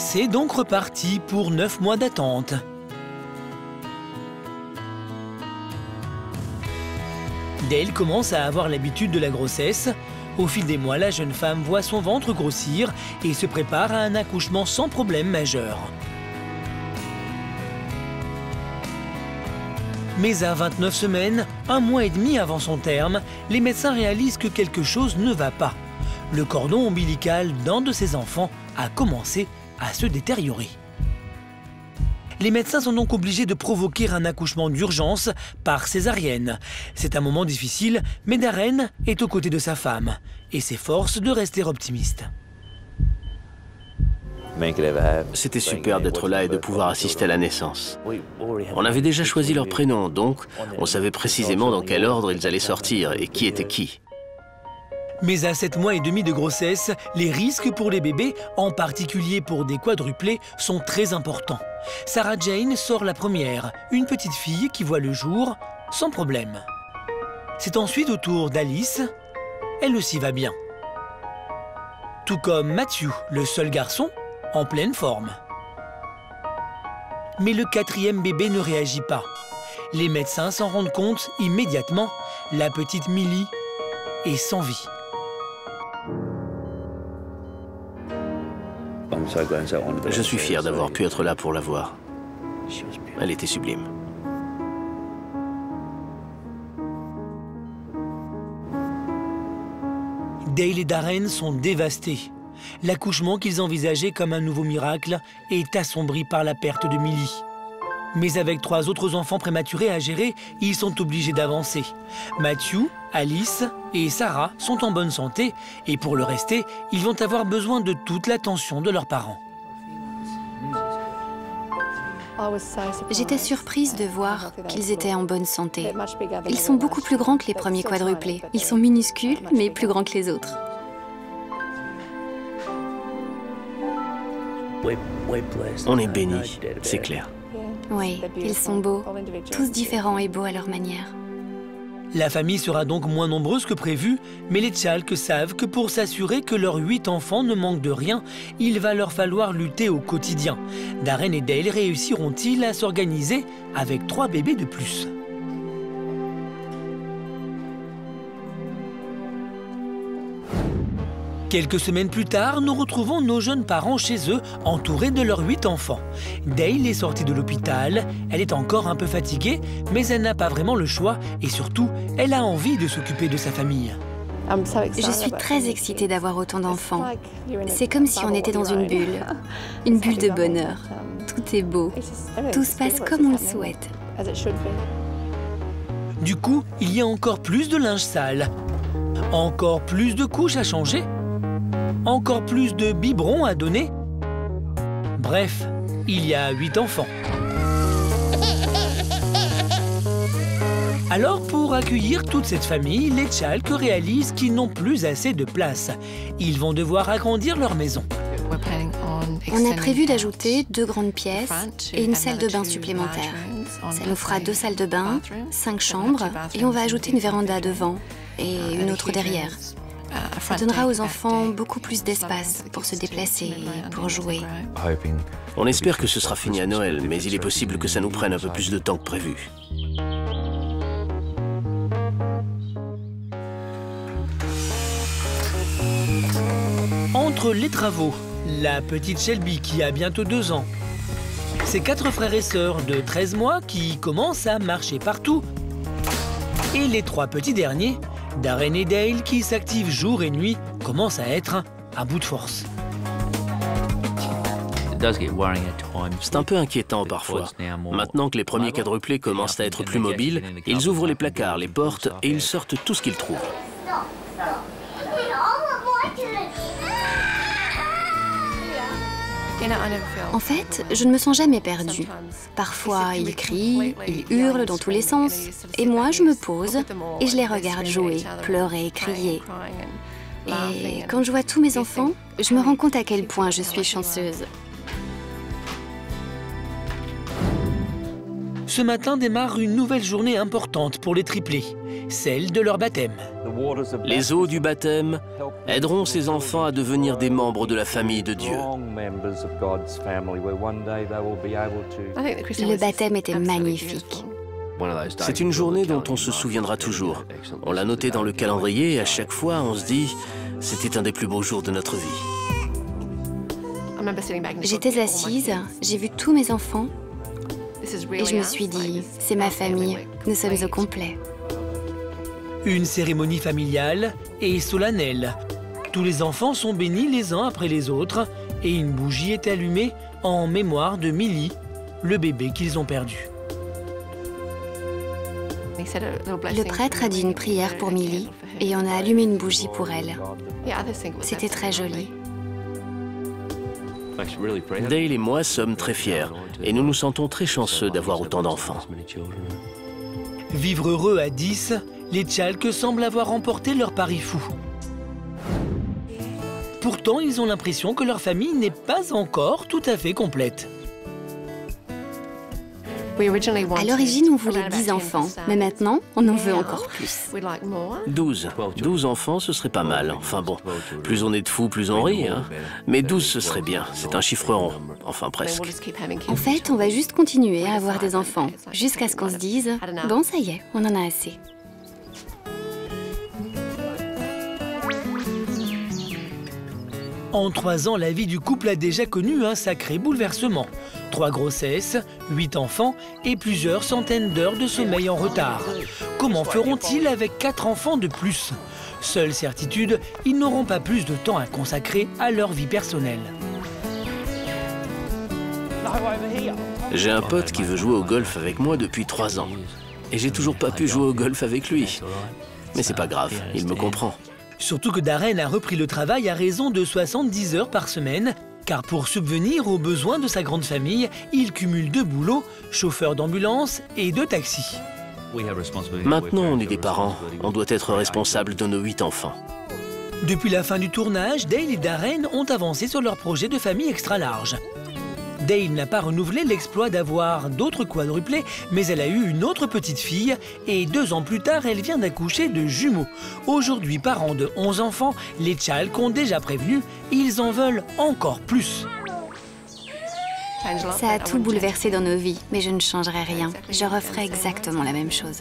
C'est donc reparti pour 9 mois d'attente. Dale commence à avoir l'habitude de la grossesse. Au fil des mois, la jeune femme voit son ventre grossir et se prépare à un accouchement sans problème majeur. Mais à 29 semaines, 1 mois et demi avant son terme, les médecins réalisent que quelque chose ne va pas. Le cordon ombilical d'un de ses enfants a commencé à se détériorer. Les médecins sont donc obligés de provoquer un accouchement d'urgence par césarienne. C'est un moment difficile, mais Darren est aux côtés de sa femme et s'efforce de rester optimiste. C'était super d'être là et de pouvoir assister à la naissance. On avait déjà choisi leurs prénoms, donc on savait précisément dans quel ordre ils allaient sortir et qui était qui. Mais à 7 mois et demi de grossesse, les risques pour les bébés, en particulier pour des quadruplés, sont très importants. Sarah Jane sort la première, une petite fille qui voit le jour sans problème. C'est ensuite au tour d'Alice, elle aussi va bien. Tout comme Matthew, le seul garçon, en pleine forme. Mais le 4e bébé ne réagit pas. Les médecins s'en rendent compte immédiatement, la petite Millie est sans vie. Je suis fier d'avoir pu être là pour la voir. Elle était sublime. Dale et Darren sont dévastés. L'accouchement qu'ils envisageaient comme un nouveau miracle est assombri par la perte de Millie. Mais avec 3 autres enfants prématurés à gérer, ils sont obligés d'avancer. Matthew, Alice et Sarah sont en bonne santé et pour le rester, ils vont avoir besoin de toute l'attention de leurs parents. J'étais surprise de voir qu'ils étaient en bonne santé. Ils sont beaucoup plus grands que les premiers quadruplés. Ils sont minuscules, mais plus grands que les autres. On est bénis, c'est clair. Oui, ils sont beaux, tous différents et beaux à leur manière. La famille sera donc moins nombreuse que prévu, mais les Tchalk savent que pour s'assurer que leurs 8 enfants ne manquent de rien, il va leur falloir lutter au quotidien. Darren et Dale réussiront-ils à s'organiser avec 3 bébés de plus? Quelques semaines plus tard, nous retrouvons nos jeunes parents chez eux, entourés de leurs 8 enfants. Dale est sortie de l'hôpital, elle est encore un peu fatiguée, mais elle n'a pas vraiment le choix et surtout, elle a envie de s'occuper de sa famille. Je suis très excitée d'avoir autant d'enfants. C'est comme si on était dans une bulle de bonheur. Tout est beau, tout se passe comme on le souhaite. Du coup, il y a encore plus de linge sale, encore plus de couches à changer, encore plus de biberons à donner. Bref, il y a 8 enfants. Alors, pour accueillir toute cette famille, les Tchalk réalisent qu'ils n'ont plus assez de place. Ils vont devoir agrandir leur maison. On a prévu d'ajouter 2 grandes pièces et une salle de bain supplémentaire. Ça nous fera 2 salles de bain, 5 chambres et on va ajouter une véranda devant et une autre derrière. Ça donnera aux enfants beaucoup plus d'espace pour se déplacer et pour jouer. On espère que ce sera fini à Noël, mais il est possible que ça nous prenne un peu plus de temps que prévu. Entre les travaux, la petite Shelby qui a bientôt 2 ans, ses 4 frères et sœurs de 13 mois qui commencent à marcher partout, et les 3 petits derniers, Darren et Dale qui s'activent jour et nuit, commencent à être à bout de force. C'est un peu inquiétant parfois. Maintenant que les premiers quadruplés commencent à être plus mobiles, ils ouvrent les placards, les portes et ils sortent tout ce qu'ils trouvent. En fait, je ne me sens jamais perdue. Parfois, ils crient, ils hurlent dans tous les sens. Et moi, je me pose et je les regarde jouer, pleurer, crier. Et quand je vois tous mes enfants, je me rends compte à quel point je suis chanceuse. Ce matin démarre une nouvelle journée importante pour les triplés, celle de leur baptême. Les eaux du baptême aideront ces enfants à devenir des membres de la famille de Dieu. Le baptême était magnifique. C'est une journée dont on se souviendra toujours. On l'a noté dans le calendrier et à chaque fois on se dit « c'était un des plus beaux jours de notre vie ». J'étais assise, j'ai vu tous mes enfants et je me suis dit, c'est ma famille, nous sommes au complet. Une cérémonie familiale et solennelle. Tous les enfants sont bénis les uns après les autres et une bougie est allumée en mémoire de Millie, le bébé qu'ils ont perdu. Le prêtre a dit une prière pour Millie et on a allumé une bougie pour elle. C'était très joli. Dale et moi sommes très fiers et nous nous sentons très chanceux d'avoir autant d'enfants. Vivre heureux à 10, les Tchalk semblent avoir remporté leur pari fou. Pourtant, ils ont l'impression que leur famille n'est pas encore tout à fait complète. À l'origine, on voulait 10 enfants, mais maintenant, on en veut encore plus. 12. 12 enfants, ce serait pas mal. Enfin bon, plus on est de fous, plus on rit, hein. Mais 12, ce serait bien. C'est un chiffre rond. Enfin, presque. En fait, on va juste continuer à avoir des enfants, jusqu'à ce qu'on se dise « Bon, ça y est, on en a assez ». En 3 ans, la vie du couple a déjà connu un sacré bouleversement. 3 grossesses, 8 enfants et plusieurs centaines d'heures de sommeil en retard. Comment feront-ils avec 4 enfants de plus? Seule certitude, ils n'auront pas plus de temps à consacrer à leur vie personnelle. J'ai un pote qui veut jouer au golf avec moi depuis 3 ans. Et j'ai toujours pas pu jouer au golf avec lui. Mais c'est pas grave, il me comprend. Surtout que Darren a repris le travail à raison de 70 heures par semaine, car pour subvenir aux besoins de sa grande famille, il cumule 2 boulots, chauffeur d'ambulance et de taxi. Maintenant, on est des parents. On doit être responsable de nos 8 enfants. Depuis la fin du tournage, Dale et Darren ont avancé sur leur projet de famille extra large. Dale n'a pas renouvelé l'exploit d'avoir d'autres quadruplés, mais elle a eu une autre petite fille et 2 ans plus tard, elle vient d'accoucher de jumeaux. Aujourd'hui, parents de 11 enfants, les Tchalk ont déjà prévenu, ils en veulent encore plus. Ça a tout bouleversé dans nos vies, mais je ne changerai rien. Je referai exactement la même chose.